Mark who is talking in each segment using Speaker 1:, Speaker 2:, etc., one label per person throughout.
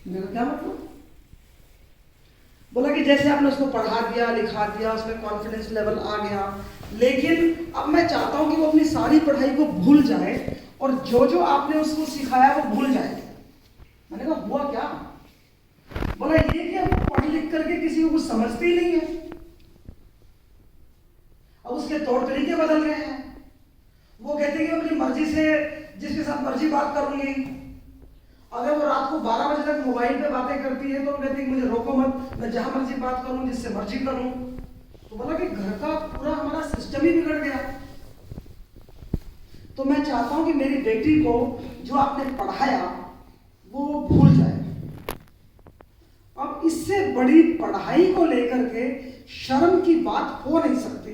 Speaker 1: मैंने कहा क्या मतलब? बोला कि जैसे आपने उसको पढ़ा दिया, लिखा दिया, उसमें कॉन्फिडेंस लेवल आ गया, लेकिन अब मैं चाहता हूं कि वो अपनी सारी पढ़ाई को भूल जाए और जो जो आपने उसको सिखाया वो भूल जाए। मैंने कहा हुआ क्या? बोला ये कि अब पढ़ लिख करके किसी को कुछ समझते ही नहीं है, अब उसके तौर तरीके बदल गए हैं। वो कहते हैं कि अपनी मर्जी से जिसके साथ मर्जी बात करूंगी। अगर वो रात को 12 बजे तक मोबाइल पे बातें करती है तो वो कहती है कि मुझे रोको मत, मैं जहां मर्जी बात करूं, जिससे मर्जी करूं। तो बोला कि घर का पूरा हमारा सिस्टम ही बिगड़ गया। तो मैं चाहता हूं कि मेरी बेटी को जो आपने पढ़ाया वो भूल जाए। अब इससे बड़ी पढ़ाई को लेकर के शर्म की बात हो नहीं सकती,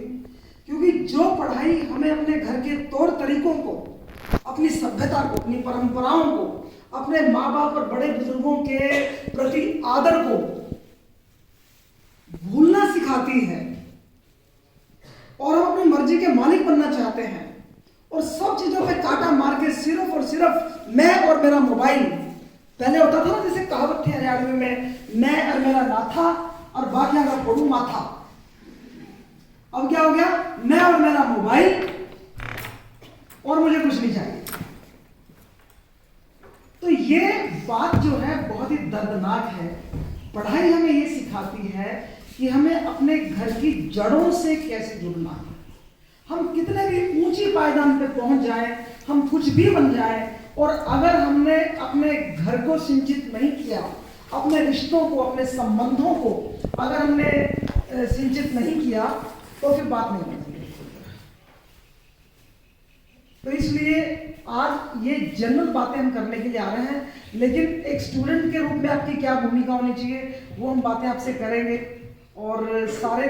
Speaker 1: क्योंकि जो पढ़ाई हमें अपने घर के तौर तरीकों को, अपनी सभ्यता को, अपनी परंपराओं को, अपने माँ बाप और बड़े बुजुर्गों के प्रति आदर को भूलना सिखाती है और हम अपनी मर्जी के मालिक बनना चाहते हैं और सब चीजों पे कांटा मार के सिर्फ और सिर्फ मैं और मेरा मोबाइल। पहले होता था ना जैसे कहावत थी हरियाणवी में, मैं और मेरा नाथा और बाकी अगर फोड़ू माथा। अब क्या हो गया? मैं और मेरा मोबाइल और मुझे कुछ नहीं चाहिए। तो ये बात जो है बहुत ही दर्दनाक है। पढ़ाई हमें ये सिखाती है कि हमें अपने घर की जड़ों से कैसे जुड़ना है। हम कितने भी ऊंची पायदान पे पहुंच जाएं, हम कुछ भी बन जाएं, और अगर हमने अपने घर को सिंचित नहीं किया, अपने रिश्तों को, अपने संबंधों को अगर हमने सिंचित नहीं किया तो फिर बात नहीं बनती। तो इसलिए आज ये जनरल बातें हम करने के लिए आ रहे हैं, लेकिन एक स्टूडेंट के रूप में आपकी क्या भूमिका होनी चाहिए वो हम बातें आपसे करेंगे। और सारे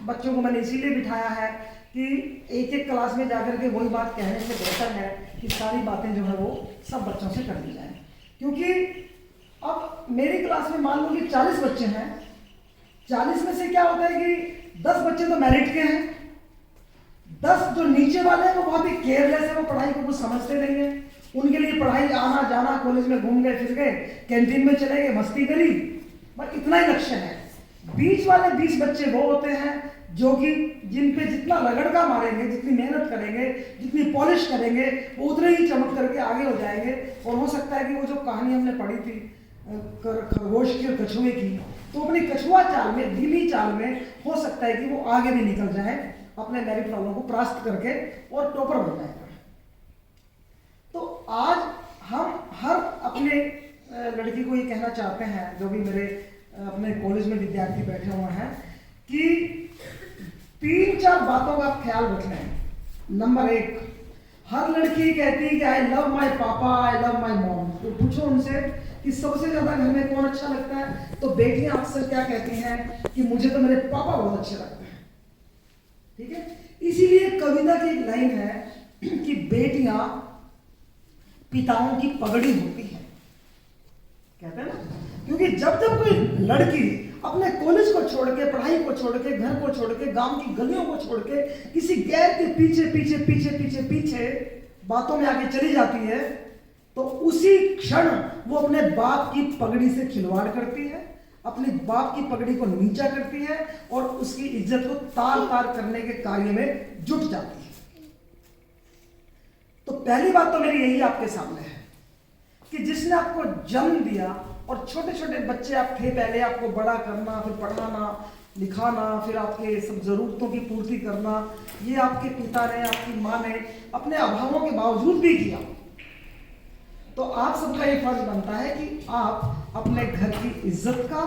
Speaker 1: बच्चों को मैंने इसीलिए बिठाया है कि एक एक क्लास में जाकर के वही बात कहने से बेहतर है कि सारी बातें जो है वो सब बच्चों से कर दी जाए। क्योंकि अब मेरी क्लास में मान लो कि 40 बच्चे हैं, 40 में से क्या होता है कि 10 बच्चे तो मेरिट के हैं, 10 जो नीचे वाले हैं वो बहुत ही केयरलेस है, वो पढ़ाई को कुछ समझते नहीं है। उनके लिए पढ़ाई आना जाना, कॉलेज में घूम गए फिर गए, कैंटीन में चले गए, मस्ती करी, बस इतना ही लक्ष्य है। बीच वाले 20 बच्चे वो होते हैं जो कि जिन पे जितना रगड़ का मारेंगे, जितनी मेहनत करेंगे, जितनी पॉलिश करेंगे, वो उतने ही चमक करके आगे हो जाएंगे। और हो सकता है कि वो जो कहानी हमने पढ़ी थी खरगोश की और कछुए की, तो अपनी कछुआ चाल में, धीमी चाल में हो सकता है कि वो आगे भी निकल जाए, अपने मेरिट वालों को परास्त करके और टॉपर बन जाएगा। तो आज हम हर अपने लड़की को ये कहना चाहते हैं, जो भी मेरे अपने कॉलेज में विद्यार्थी बैठे हुए हैं, कि 3-4 बातों का आप ख्याल रख लें। नंबर 1, हर लड़की कहती है कि आई लव माई पापा, आई लव माई मॉम। तो पूछो उनसे कि सबसे ज्यादा घर में कौन अच्छा लगता है, तो बेटियां अक्सर क्या कहती हैं कि मुझे तो मेरे पापा बहुत अच्छे लगते हैं। ठीक है, इसीलिए कविता की एक लाइन है कि बेटियां पिताओं की पगड़ी होती है, कहते हैं ना। क्योंकि जब जब कोई लड़की अपने कॉलेज को छोड़ के, पढ़ाई को छोड़ के, घर को छोड़ के, गांव की गलियों को छोड़ के किसी गैर के पीछे पीछे पीछे पीछे पीछे बातों में आगे चली जाती है, तो उसी क्षण वो अपने बाप की पगड़ी से खिलवाड़ करती है, अपने बाप की पगड़ी को नीचा करती है और उसकी इज्जत को तार तार करने के कार्य में जुट जाती है। तो पहली बात तो मेरी यही आपके सामने है कि जिसने आपको जन्म दिया और छोटे छोटे बच्चे आप थे, पहले आपको बड़ा करना, फिर पढ़ाना लिखाना, फिर आपके सब जरूरतों की पूर्ति करना, ये आपके पिता ने, आपकी माँ ने अपने अभावों के बावजूद भी किया। तो आप सबका ये फर्ज बनता है कि आप अपने घर की इज्जत का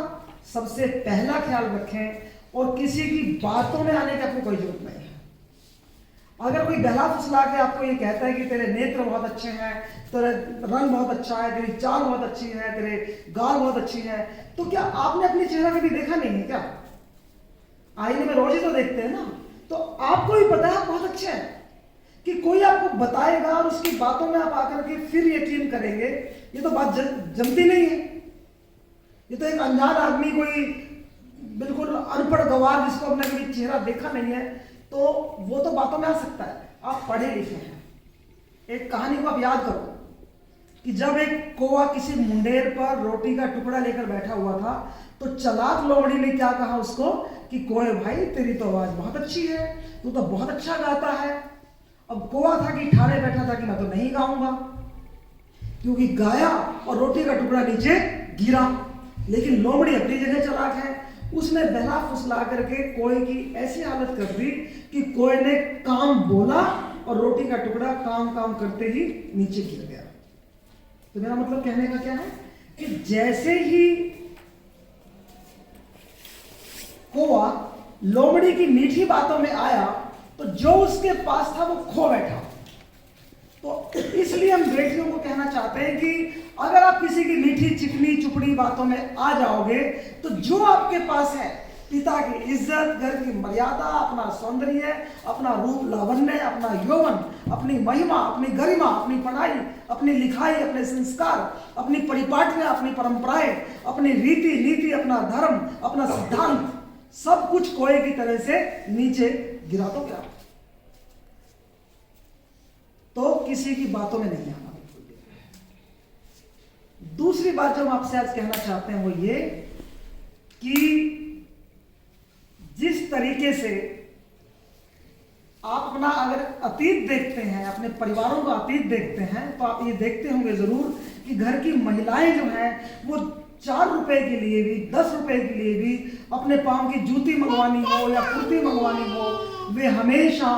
Speaker 1: सबसे पहला ख्याल रखें और किसी की बातों में आने की आपको कोई जरूरत नहीं है। अगर कोई बहला फुसला के आपको ये कहता है कि तेरे नेत्र बहुत अच्छे हैं, तेरा रंग बहुत अच्छा है, तेरी चाल बहुत अच्छी है, तेरे गाल बहुत अच्छी है, तो क्या आपने अपने चेहरा कभी देखा नहीं है क्या? आईने में रोज ही तो देखते हैं ना। तो आपको भी पता है आप बहुत अच्छे हैं, कि कोई आपको बताएगा और उसकी बातों में आप आकर के फिर यकीन करेंगे, ये तो बात जमती नहीं है। ये तो एक अनजान आदमी, कोई बिल्कुल अनपढ़ गवार जिसको अपना कभी चेहरा देखा नहीं है, तो वो तो बातों में आ सकता है। आप पढ़े लिखे हैं, एक कहानी को आप याद करो। कि जब एक कौवा किसी मुंडेर पर रोटी का टुकड़ा लेकर बैठा हुआ था तो चालाक लोमड़ी ने क्या कहा उसको कि कौवे भाई तेरी तो आवाज बहुत अच्छी है, तू तो बहुत अच्छा गाता है। अब कौवा था कि ठाने बैठा था कि मैं तो नहीं गाऊंगा, क्योंकि गाया और रोटी का टुकड़ा नीचे गिरा। लेकिन लोमड़ी अपनी जगह चालाक है, उसने बहला फुसला करके कौवे की ऐसी हालत कर दी कि कौवे ने काम बोला और रोटी का टुकड़ा काम काम करते ही नीचे गिर गया। तो मेरा मतलब कहने का क्या है कि जैसे ही कौवा लोमड़ी की मीठी बातों में आया तो जो उसके पास था वो खो बैठा। तो इसलिए हम बेटियों को कहना चाहते हैं कि अगर आप किसी की मीठी चिकनी चुपड़ी बातों में आ जाओगे तो जो आपके पास है, पिता की इज्जत, घर की मर्यादा, अपना सौंदर्य, अपना रूप लावण्य, अपना यौवन, अपनी महिमा, अपनी गरिमा, अपनी पढ़ाई, अपनी लिखाई, अपने संस्कार, अपनी परिपाटियां, अपनी परंपराएं, अपनी रीति नीति, अपना धर्म, अपना सिद्धांत, सब कुछ कोए की तरह से नीचे गिरा दो क्या, तो किसी की बातों में नहीं आना। दूसरी बात जो हम आपसे आज कहना चाहते हैं वो ये कि जिस तरीके से आप अपना अगर अतीत देखते हैं, अपने परिवारों का अतीत देखते हैं, तो आप ये देखते होंगे जरूर कि घर की महिलाएं जो हैं वो 4 रुपए के लिए भी, 10 रुपए के लिए भी अपने पांव की जूती मंगवानी हो या कुर्ती मंगवानी हो, वे हमेशा